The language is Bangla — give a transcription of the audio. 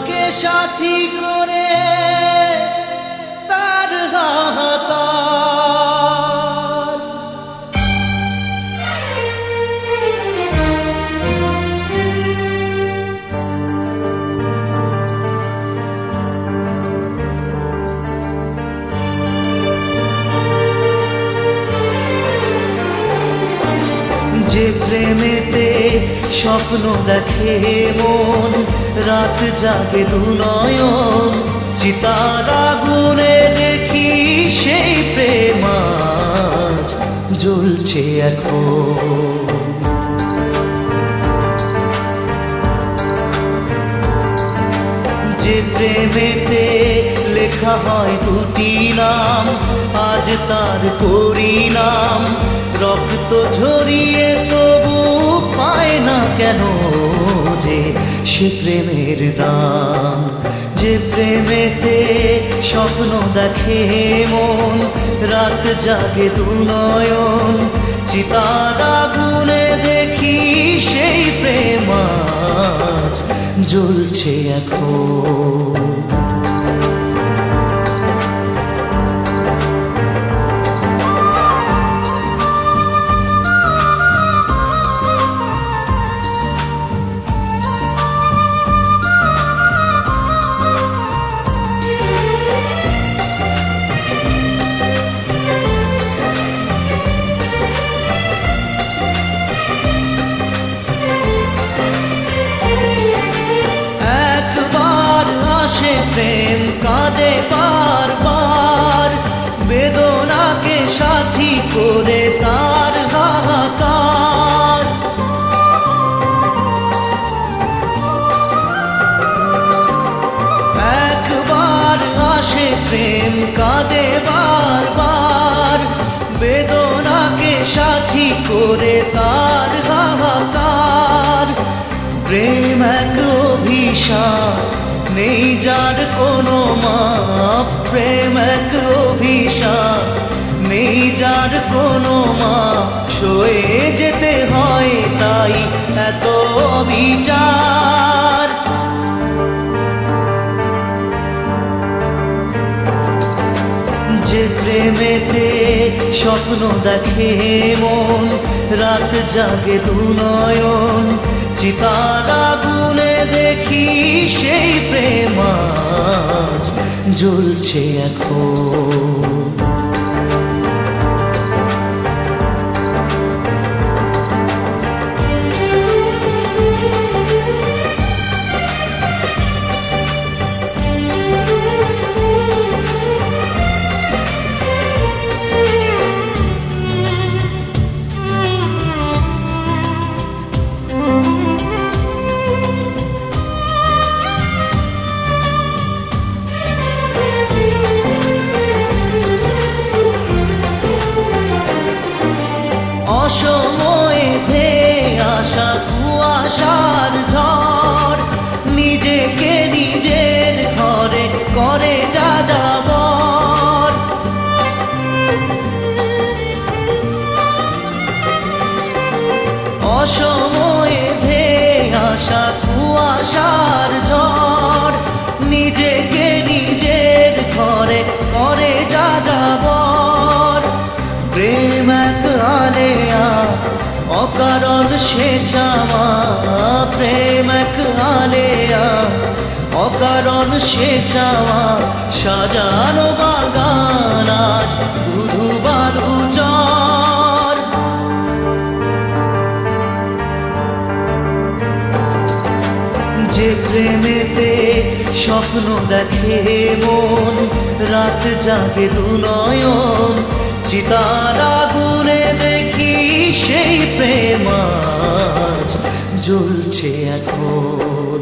কে সাথী করে তার হাহাকার। যে প্রেমেতে স্বপ্ন দেখে মন, রাত জাগে দু নয়ন, চিতার আগুনে দেখি সেই প্রেম আজ জ্বলছে এখন। যে প্রেমেতে লেখা হয় দুটি নাম, আজ তার পরিণাম রক্ত ঝরিয়ে তবু পায় না কেন যে সে প্রেমের দাম। যে প্রেমেতে স্বপ্ন দেখে মন, রাত জাগে দু নয়ন, চিতার আগুনে দেখি সেই প্রেম আজ জ্বলছে এখন। প্রেম কাঁদে বারবার, বেদনাকে সাথী করে তার হাহাকার। একবার আসে প্রেম কাঁদে বারবার, বেদনাকে সাথী করে তার হাহাকার। প্রেম এক অভিশাপ, নেই যার কোনো মাপ। প্রেম এক অভিশাপ, নেই যার কোনো মাপ। সয়ে যেতে হয় তাই এত বিচার। যে প্রেমেতে স্বপ্ন দেখে মন, রাত জাগে দু নয়ন, চিতার আগুনে দেখি সেই প্রেম আজ জ্বলছে এখন। অসময়ে ধেয়ে আসা কুয়াশার ঝড়, নিজেকে নিজের ঘরে করে যা যাবর। অসময়ে ধেয়ে আসা কুয়াশার ঝড়, নিজেকে নিজের ঘরে করে যা যাবর। প্রেম এক আলেয়া, অকারণ সে চাওয়া। প্রেম এক আলেয়া, অকারণ সে চাওয়া। সাজানো বাগান আজ ধুধু বালু চর। যে প্রেমেতে স্বপ্ন দেখে মন, রাত জাগে দু নয়ন, চিতার আগুনে দেখি সেই প্রেম আজ জ্বলছে এখন।